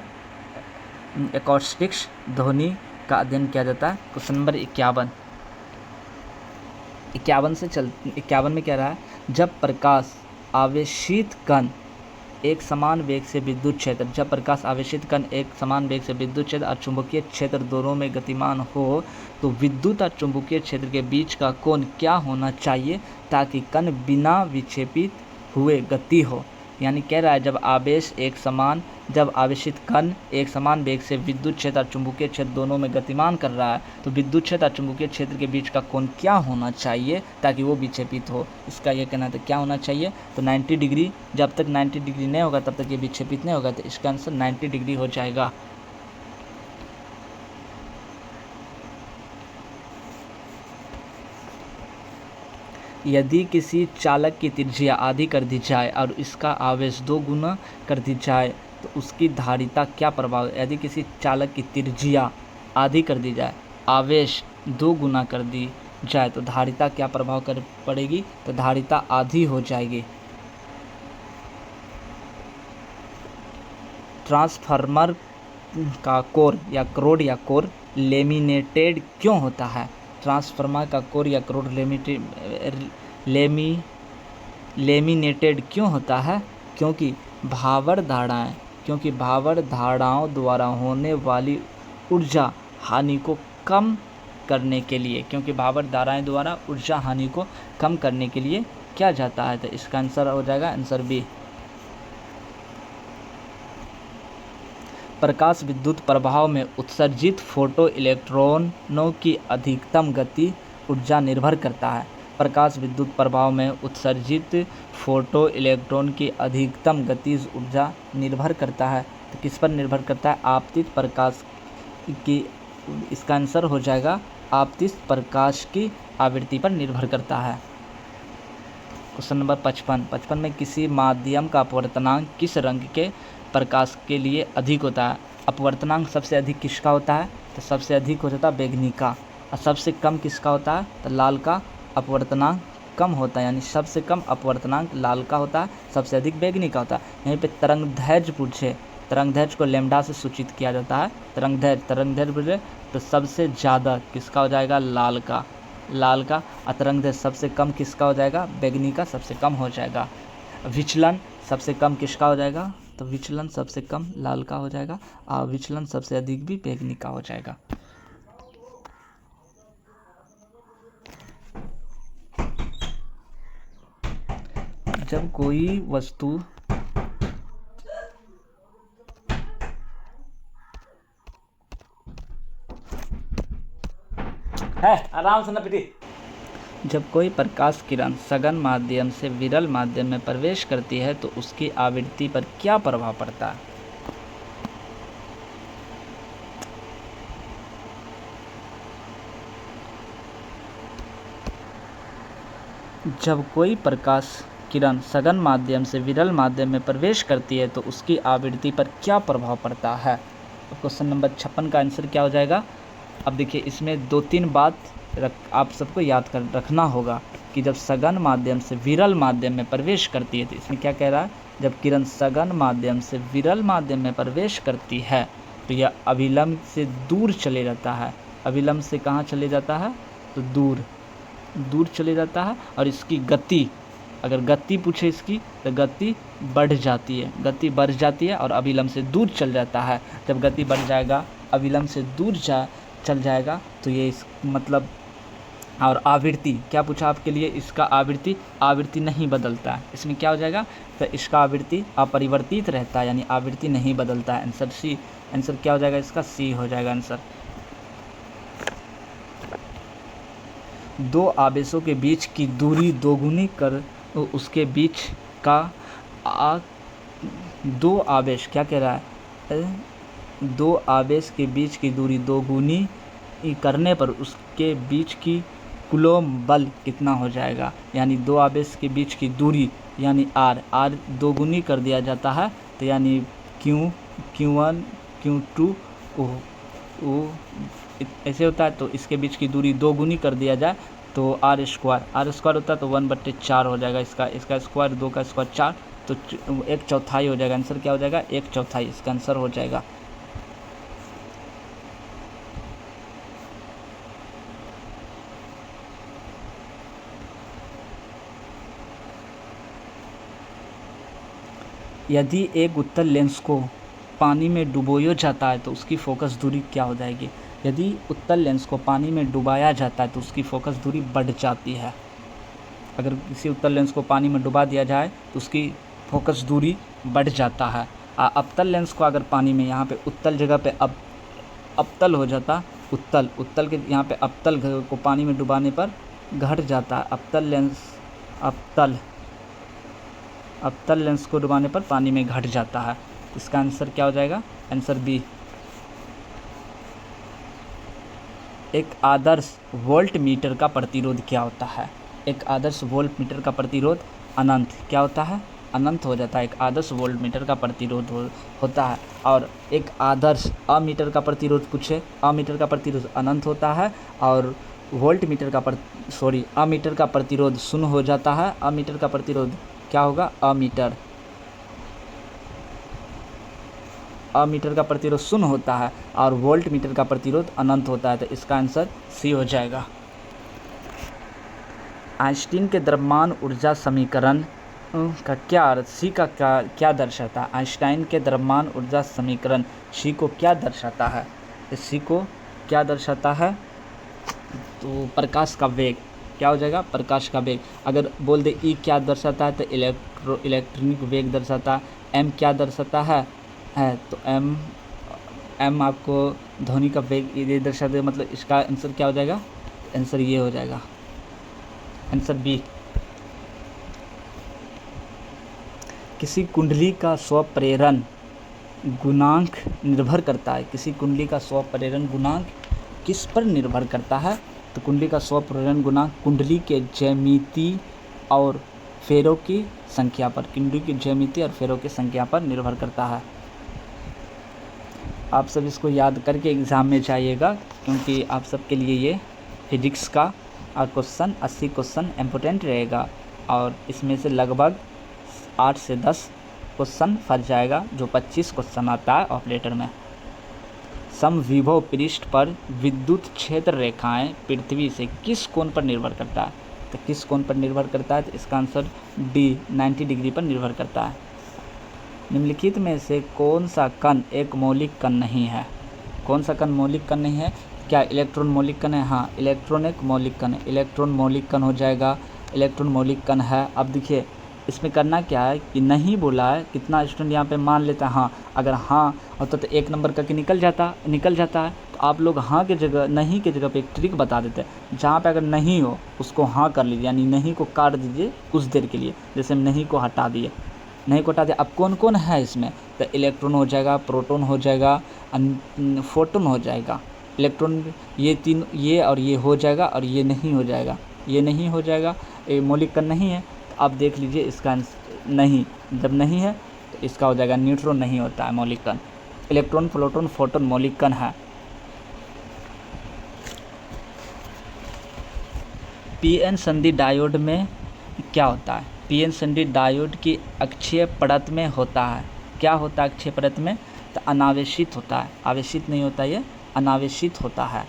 एकॉस्टिक्स ध्वनि का अध्ययन किया जाता है। क्वेश्चन नंबर 51 में क्या रहा है? जब प्रकाश आवेशित कण एक समान वेग से विद्युत क्षेत्र और चुंबकीय क्षेत्र दोनों में गतिमान हो तो विद्युत और चुंबकीय क्षेत्र के बीच का कोण क्या होना चाहिए ताकि कण बिना विक्षेपित हुए गति हो। यानी कह रहा है जब आवेशित कण एक समान वेग से विद्युत क्षेत्र और चुंबकीय क्षेत्र दोनों में गतिमान कर रहा है तो विद्युत क्षेत्र और चुंबकीय क्षेत्र के बीच का कोण क्या होना चाहिए ताकि वो विक्षेपित हो। इसका ये कहना था क्या होना चाहिए, तो 90 डिग्री। जब तक 90 डिग्री नहीं होगा तब तक ये विक्षेपित नहीं होगा, तो इसका आंसर 90 डिग्री हो जाएगा। यदि किसी चालक की त्रिज्या आधी कर दी जाए और इसका आवेश 2 गुना कर दी जाए तो उसकी धारिता क्या प्रभाव? यदि किसी चालक की त्रिज्या आधी कर दी जाए, आवेश 2 गुना कर दी जाए तो धारिता क्या प्रभाव कर पड़ेगी? तो धारिता आधी हो जाएगी। ट्रांसफार्मर का कोर या कोर लेमिनेटेड क्यों होता है? ट्रांसफार्मर का कोर या कोर लेमिनेटेड क्यों होता है? क्योंकि भावर धाराओं द्वारा होने वाली ऊर्जा हानि को कम करने के लिए क्या जाता है? तो इसका आंसर हो जाएगा आंसर बी। प्रकाश विद्युत प्रभाव में उत्सर्जित फोटो इलेक्ट्रॉनों की अधिकतम गति ऊर्जा निर्भर करता है। प्रकाश विद्युत प्रभाव में उत्सर्जित फोटो इलेक्ट्रॉन की अधिकतम गतिज ऊर्जा निर्भर करता है। तो किस पर निर्भर करता है? आपतित प्रकाश की। इसका आंसर हो जाएगा आपतित प्रकाश की आवृत्ति पर निर्भर करता है। क्वेश्चन नंबर 55 में किसी माध्यम का अपवर्तनांक किस रंग के प्रकाश के लिए अधिक होता है? अपवर्तनांक सबसे अधिक किसका होता है? तो सबसे अधिक हो जाता है बैगनी का। और सबसे कम किसका होता है? तो लाल का अपवर्तनांक कम होता है, यानी सबसे कम अपवर्तनांक लाल का होता है, सबसे अधिक बैगनी का होता है। यहीं पे तरंगदैर्घ्य पूछे, तरंगदैर्घ्य को लैम्डा से सूचित किया जाता है। तरंगदैर्घ्य पूछे तो सबसे ज़्यादा किसका हो जाएगा? लाल का। और तरंगदैर्घ्य सबसे कम किसका हो जाएगा? बैगनी का सबसे कम हो जाएगा। विचलन सबसे कम किसका हो जाएगा? तो विचलन सबसे कम लाल का हो जाएगा और विचलन सबसे अधिक भी बैगनी का हो जाएगा। जब कोई वस्तु है आराम से ना बेटी। जब कोई प्रकाश किरण सघन माध्यम से विरल माध्यम में प्रवेश करती है तो उसकी आवृत्ति पर क्या प्रभाव पड़ता है? जब कोई प्रकाश किरण सघन माध्यम से विरल माध्यम में प्रवेश करती है तो उसकी आवृत्ति पर क्या प्रभाव पड़ता है? तो क्वेश्चन नंबर 56 का आंसर क्या हो जाएगा? अब देखिए इसमें 2-3 बात आप सबको याद कर रखना होगा कि जब सघन माध्यम से विरल माध्यम में प्रवेश करती है तो इसमें क्या कह रहा है? जब किरण सघन माध्यम से विरल माध्यम में प्रवेश करती है तो यह अभिलंब से दूर चले जाता है। अभिलंब से कहाँ चले जाता है? तो दूर चले जाता है। और इसकी गति, अगर गति पूछे इसकी तो गति बढ़ जाती है और अभिलंब से दूर चल जाता है। जब गति बढ़ जाएगा, अभिलंब से दूर चल जाएगा तो ये मतलब। और आवृत्ति क्या पूछा आपके लिए? इसका आवृत्ति नहीं बदलता है। इसमें क्या हो जाएगा? तो इसका आवृत्ति अपरिवर्तित रहता है, यानी आवृत्ति नहीं बदलता है। Answer C. आंसर क्या हो जाएगा इसका? सी हो जाएगा आंसर। दो आवेशों के बीच की दूरी दोगुनी कर उसके बीच का दो आवेश क्या कह रहा है? दो आवेश के बीच की दूरी दोगुनी करने पर उसके बीच की कूलॉम बल कितना हो जाएगा, यानी दो आवेश के बीच की दूरी यानी r दोगुनी कर दिया जाता है, तो यानी Q1 Q2 वो ऐसे होता है, तो इसके बीच की दूरी दोगुनी कर दिया जाए तो r स्क्वायर होता है तो 1/4 हो जाएगा, इसका स्क्वायर 2 का स्क्वायर 4, तो 1/4 हो जाएगा। आंसर क्या हो जाएगा, 1/4 इसका आंसर हो जाएगा। यदि एक उत्तल लेंस को पानी में डुबोया जाता है तो उसकी फोकस दूरी क्या हो जाएगी। यदि उत्तल लेंस को पानी में डुबाया जाता है तो उसकी फोकस दूरी बढ़ जाती है। अगर किसी उत्तल लेंस को पानी में डुबा दिया जाए तो उसकी फोकस दूरी बढ़ जाता है। अवतल लेंस को अगर पानी में, यहाँ पे उत्तल जगह पे अवतल हो जाता, उत्तल के यहाँ पे अवतल को पानी में डुबाने पर घट जाता है। अवतल लेंस को डुबाने पर पानी में घट जाता है। इसका आंसर क्या हो जाएगा, आंसर बी। एक आदर्श वोल्ट मीटर का प्रतिरोध क्या होता है। एक आदर्श वोल्ट मीटर का प्रतिरोध अनंत क्या होता है, अनंत हो जाता है। एक आदर्श वोल्ट मीटर का प्रतिरोध होता है। और एक आदर्श अमीटर का प्रतिरोध पूछे, अमीटर का प्रतिरोध अनंत होता है और वोल्ट मीटर का अमीटर का प्रतिरोध शून्य हो जाता है। अमीटर का प्रतिरोध क्या होगा, अमीटर का प्रतिरोध शून्य होता है और वोल्ट मीटर का प्रतिरोध अनंत होता है, तो इसका आंसर सी हो जाएगा। आइंस्टीन के द्रव्यमान ऊर्जा समीकरण का क्या अर्थ, सी का क्या दर्शाता है। आइंस्टाइन के द्रव्यमान ऊर्जा समीकरण सी को क्या दर्शाता है, सी को क्या दर्शाता है, तो प्रकाश का वेग क्या हो जाएगा, प्रकाश का वेग। अगर बोल दे ई क्या दर्शाता है तो इलेक्ट्रॉनिक वेग दर्शाता है। एम क्या दर्शाता है तो एम आपको ध्वनि का वेग ये दर्शाते, मतलब इसका आंसर क्या हो जाएगा, आंसर ये हो जाएगा, आंसर बी। किसी कुंडली का स्वप्रेरण गुणांक निर्भर करता है। किसी कुंडली का स्वप्रेरण गुणांक किस पर निर्भर करता है, तो कुंडली का स्वप्रेरण गुणांक कुंडली के ज्यामिति और फेरों की संख्या पर, कुंडली की ज्यामिति और फेरों की संख्या पर निर्भर करता है। आप सब इसको याद करके एग्ज़ाम में जाइएगा, क्योंकि आप सब के लिए ये फिजिक्स का क्वेश्चन 80 क्वेश्चन इम्पोर्टेंट रहेगा और इसमें से लगभग 8 से 10 क्वेश्चन फंस जाएगा, जो 25 क्वेश्चन आता है ऑपरेटर में। समविभव पृष्ठ पर विद्युत क्षेत्र रेखाएं पृथ्वी से किस कोण पर निर्भर करता है, तो किस कोण पर निर्भर करता है, तो इसका आंसर डी 90 डिग्री पर निर्भर करता है। निम्नलिखित में से कौन सा कण एक मौलिक कण नहीं है। कौन सा कण मौलिक कण नहीं है, क्या इलेक्ट्रॉन मौलिक कण है, हाँ इलेक्ट्रॉन एक मौलिक कण है, इलेक्ट्रॉन मौलिक कण हो जाएगा, इलेक्ट्रॉन मौलिक कण है। अब देखिए इसमें करना क्या है कि नहीं बोला है, कितना स्टूडेंट यहाँ पे मान लेता है हाँ, अगर हाँ होता तो 1 नंबर करके निकल जाता है। तो आप लोग हाँ के जगह नहीं के जगह पे एक ट्रिक बता देते हैं, जहाँ पे अगर नहीं हो उसको हाँ कर लीजिए, यानी नहीं को काट दीजिए कुछ देर के लिए, जैसे हम नहीं को हटा दिए, नहीं को हटा दिया। अब कौन कौन है इसमें, तो इलेक्ट्रॉन हो जाएगा, प्रोटॉन हो जाएगा, फोटोन हो जाएगा। इलेक्ट्रॉन ये तीन, ये और ये हो जाएगा और ये नहीं हो जाएगा, ये नहीं हो जाएगा, ये मौलिक कण नहीं है। तो आप देख लीजिए इसका आंसर नहीं, जब नहीं है तो इसका हो जाएगा न्यूट्रॉन नहीं होता है मौलिक कण। इलेक्ट्रॉन प्रोटॉन फोटोन मौलिक कण है। पीएन संधि डायोड में क्या होता है, पीएन संधि डायोड की अक्षीय परत में होता है। क्या होता है अक्षीय परत में, तो अनावेशित होता है, आवेशित नहीं होता, ये अनावेशित होता है।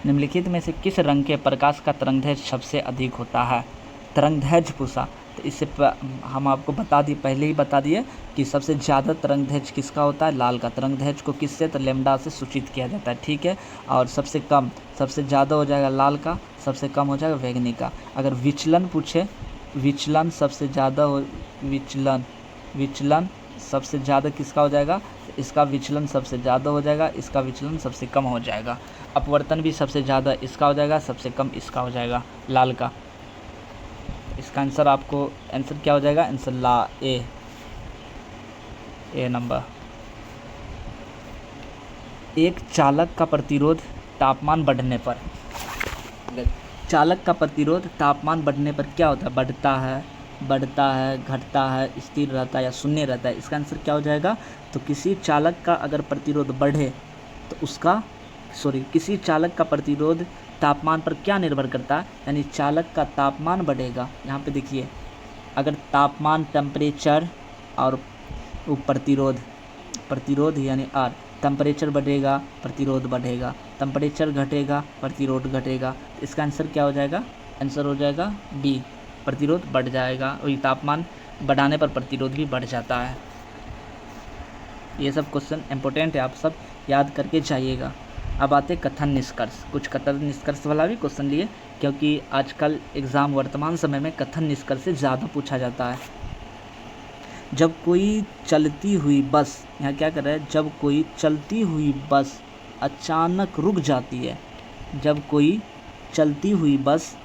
निम्नलिखित में से किस रंग के प्रकाश का तरंगदैर्घ्य सबसे अधिक होता है, तरंगदैर्घ्य पूछा, तो इससे हम आपको पहले ही बता दिए कि सबसे ज़्यादा तरंगदैर्घ्य किसका होता है, लाल का। तरंगदैर्घ्य को किससे, तो लैम्डा से सूचित किया जाता है, ठीक है। और सबसे कम, सबसे ज़्यादा हो जाएगा लाल का, सबसे कम हो जाएगा बैंगनी का। अगर विचलन पूछे, विचलन सबसे ज़्यादा हो, विचलन सबसे ज़्यादा किसका हो जाएगा, इसका विचलन सबसे ज़्यादा हो जाएगा, इसका विचलन सबसे कम हो जाएगा। अपवर्तन भी सबसे ज़्यादा इसका हो जाएगा, सबसे कम इसका हो जाएगा, लाल का। इसका आंसर आपको, आंसर क्या हो जाएगा, आंसर ए नंबर। एक चालक का प्रतिरोध तापमान बढ़ने पर, चालक का प्रतिरोध तापमान बढ़ने पर क्या होता है? बढ़ता है, घटता है, स्थिर रहता है या शून्य रहता है? इसका आंसर क्या हो जाएगा? तो किसी चालक का अगर प्रतिरोध बढ़े तो किसी चालक का प्रतिरोध तापमान पर क्या निर्भर करता है? यानी चालक का तापमान बढ़ेगा। यहाँ पे देखिए, अगर तापमान, टेम्परेचर और प्रतिरोध यानी आर, टेम्परेचर बढ़ेगा प्रतिरोध बढ़ेगा, टेम्परेचर घटेगा प्रतिरोध घटेगा। इसका आंसर क्या हो जाएगा? आंसर हो जाएगा बी, प्रतिरोध बढ़ जाएगा। वही तापमान बढ़ाने पर प्रतिरोध भी बढ़ जाता है। ये सब क्वेश्चन इम्पोर्टेंट है, आप सब याद करके जाइएगा। अब आते कथन निष्कर्ष। कुछ कथन निष्कर्ष वाला भी क्वेश्चन लिए, क्योंकि आजकल एग्ज़ाम वर्तमान समय में कथन निष्कर्ष से ज़्यादा पूछा जाता है। जब कोई चलती हुई बस, यहाँ क्या कर रहा है? जब कोई चलती हुई बस अचानक रुक जाती है, जब कोई चलती हुई बस,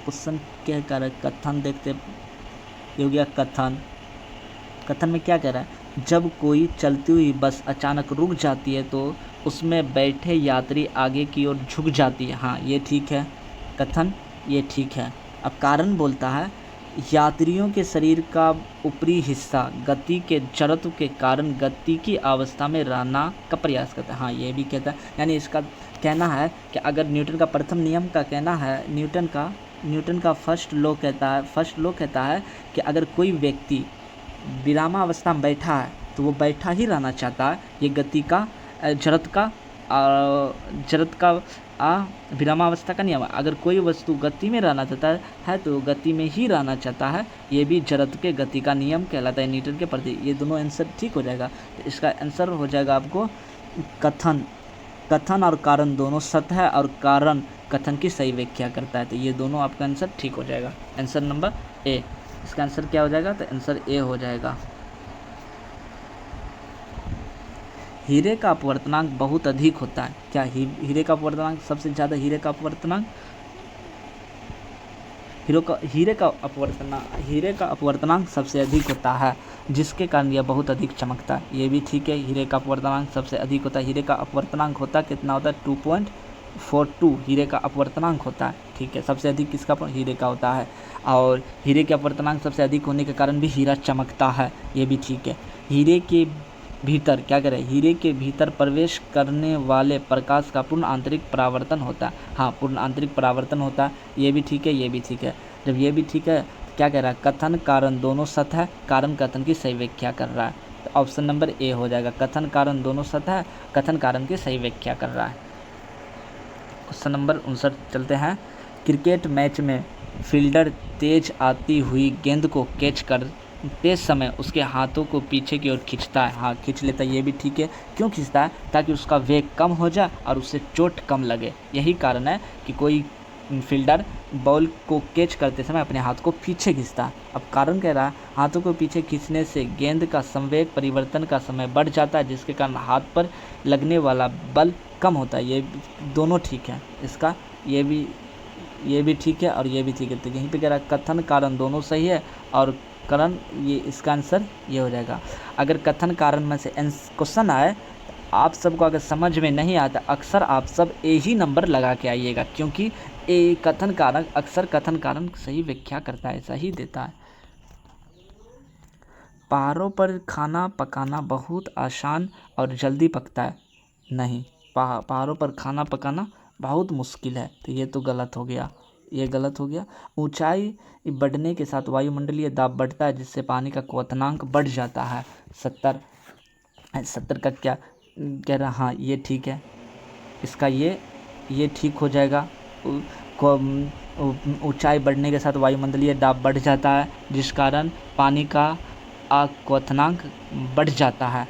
क्वेश्चन क्या कर रहा है? कथन देखते, ये हो गया कथन। कथन में क्या कह रहा है? जब कोई चलती हुई बस अचानक रुक जाती है तो उसमें बैठे यात्री आगे की ओर झुक जाती है। हाँ, ये ठीक है कथन, ये ठीक है। अब कारण बोलता है यात्रियों के शरीर का ऊपरी हिस्सा गति के जड़त्व के कारण गति की अवस्था में रहना का प्रयास करता है। हाँ, ये भी कहता है। यानी इसका कहना है कि अगर न्यूटन का प्रथम नियम का कहना है, न्यूटन का फर्स्ट लॉ कहता है कि अगर कोई व्यक्ति विरामावस्था में बैठा है तो वो बैठा ही रहना चाहता है। ये गति का जड़त्व का विरामावस्था का नियम है। अगर कोई वस्तु गति में रहना चाहता है तो गति में ही रहना चाहता है। ये भी जड़त्व के गति का नियम कहलाता है न्यूटन के प्रति। ये दोनों आंसर ठीक हो जाएगा। तो इसका आंसर हो जाएगा आपको कथन और कारण दोनों सत्य है और कारण कथन की सही व्याख्या करता है। तो ये दोनों आपका आंसर ठीक हो जाएगा। Answer number A. इसका आंसर क्या हो जाएगा? तो आंसर ए हो जाएगा। हीरे का अपवर्तनांक बहुत अधिक होता है। क्या हीरे का अपवर्तनांक सबसे ज़्यादा? हीरे का अपवर्तनांक सबसे अधिक होता है, जिसके कारण यह बहुत अधिक चमकता है। ये भी ठीक है, हीरे का अपवर्तनांक सबसे अधिक होता है। हीरे का अपवर्तनांक होता है कितना होता है? 2.42 हीरे का अपवर्तनांक होता है। ठीक है, सबसे अधिक किसका? हीरे का होता है। और हीरे के अपवर्तनांक सबसे अधिक होने के कारण भी हीरा चमकता है। ये भी ठीक है। हीरे के भीतर क्या करें? हीरे के भीतर प्रवेश करने वाले प्रकाश का पूर्ण आंतरिक परावर्तन होता है। हाँ, पूर्ण आंतरिक परावर्तन होता है। ये भी ठीक है, ये भी ठीक है। जब ये भी ठीक है, क्या कह रहा है? कथन कारण दोनों सत्य है, कारण कथन की सही व्याख्या कर रहा है। तो ऑप्शन नंबर ए हो जाएगा। कथन कारण दोनों सत्य है, कथन कारण की सही व्याख्या कर रहा है। क्वेश्चन नंबर 59 चलते हैं। क्रिकेट मैच में फील्डर तेज आती हुई गेंद को कैच करते समय उसके हाथों को पीछे की ओर खींचता है। हाँ, खींच लेता है। ये भी ठीक है। क्यों खींचता है? ताकि उसका वेग कम हो जाए और उससे चोट कम लगे। यही कारण है कि कोई फील्डर बॉल को कैच करते समय अपने हाथ को पीछे खींचता है। अब कारण कह रहा है हाथों को पीछे खींचने से गेंद का संवेग परिवर्तन का समय बढ़ जाता है, जिसके कारण हाथ पर लगने वाला बल कम होता है। ये दोनों ठीक है। इसका ये भी ठीक है और ये भी ठीक है। तो यहीं पे कह रहा है कथन कारण दोनों सही है और कारण, ये इसका आंसर ये हो जाएगा। अगर कथन कारण में से क्वेश्चन आए, आप सबको अगर समझ में नहीं आता, अक्सर आप सब ए ही नंबर लगा के आइएगा, क्योंकि ए कथन कारण अक्सर कथन कारण सही व्याख्या करता है, सही देता है। पहाड़ों पर खाना पकाना बहुत आसान और जल्दी पकता है। नहीं, पहाड़ों पर खाना पकाना बहुत मुश्किल है। तो ये तो गलत हो गया, ये गलत हो गया। ऊंचाई बढ़ने के साथ वायुमंडलीय दाब बढ़ता है, जिससे पानी का क्वथनांक बढ़ जाता है। 70 का क्या कह रहा? हाँ, ये ठीक है। इसका ये ठीक हो जाएगा। ऊंचाई बढ़ने के साथ वायुमंडलीय दाब बढ़ जाता है, जिस कारण पानी का क्वथनांक बढ़ जाता है।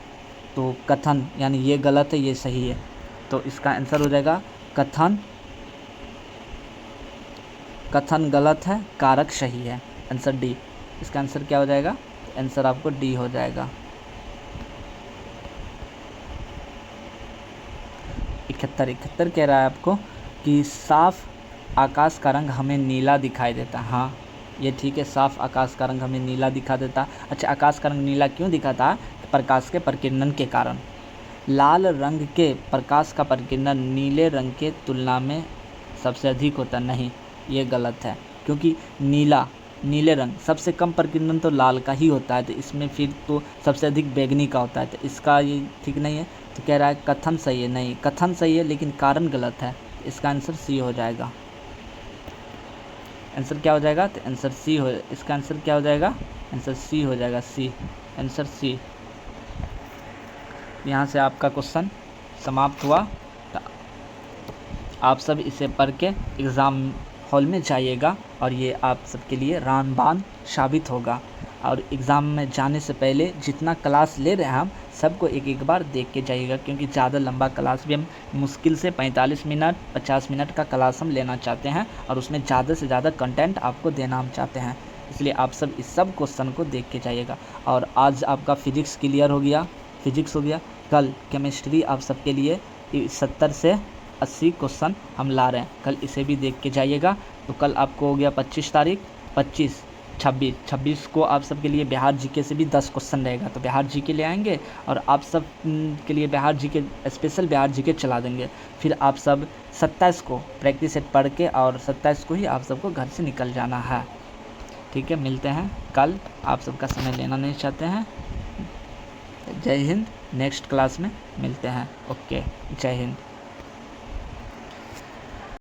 तो कथन, यानी ये गलत है, ये सही है। तो इसका आंसर हो जाएगा कथन गलत है, कारक सही है। Answer D. इसका आंसर क्या हो जाएगा? आंसर आपको डी हो जाएगा। 71 कह रहा है आपको कि साफ आकाश का रंग हमें नीला दिखाई देता है। हाँ, ये ठीक है। साफ आकाश का रंग हमें नीला दिखा देता है। अच्छा, आकाश का रंग नीला क्यों दिखाता है? प्रकाश के प्रकीर्णन के कारण। लाल रंग के प्रकाश का प्रकीर्णन नीले रंग के तुलना में सबसे अधिक होता नहीं, ये गलत है, क्योंकि नीले रंग सबसे कम प्रकीर्णन तो लाल का ही होता है, तो इसमें फिर तो सबसे अधिक बैगनी का होता है, तो इसका ये ठीक नहीं है। तो कह रहा है कथन सही है, नहीं कथन सही है लेकिन कारण गलत है, इसका आंसर सी हो जाएगा। आंसर क्या हो जाएगा? तो आंसर सी हो, इसका आंसर क्या हो जाएगा? आंसर सी हो जाएगा, सी, आंसर सी। यहाँ से आपका क्वेश्चन समाप्त हुआ। तो आप सब इसे पढ़ के एग्ज़ाम हॉल में जाइएगा और ये आप सबके लिए रामबाण साबित होगा। और एग्ज़ाम में जाने से पहले जितना क्लास ले रहे हैं हम सबको एक बार देख के जाइएगा, क्योंकि ज़्यादा लंबा क्लास भी हम मुश्किल से 45 मिनट 50 मिनट का क्लास हम लेना चाहते हैं, और उसमें ज़्यादा से ज़्यादा कंटेंट आपको देना हम चाहते हैं, इसलिए आप सब इस सब क्वेश्चन को देख के जाइएगा। और आज आपका फिजिक्स क्लियर हो गया, फिजिक्स हो गया। कल केमिस्ट्री आप सबके लिए 70 से 80 क्वेश्चन हम ला रहे हैं, कल इसे भी देख के जाइएगा। तो कल आपको हो गया 25 तारीख, 26 को आप सबके लिए बिहार जीके से भी 10 क्वेश्चन रहेगा, तो बिहार जीके ले आएंगे और आप सब के लिए Bihar GK special Bihar GK चला देंगे। फिर आप सब 27 को प्रैक्टिस सेट पढ़ के और 27 को ही आप सबको घर से निकल जाना है। ठीक है, मिलते हैं कल, आप सबका समय लेना नहीं चाहते हैं। जय हिंद, नेक्स्ट क्लास में मिलते हैं। ओके, जय हिंद।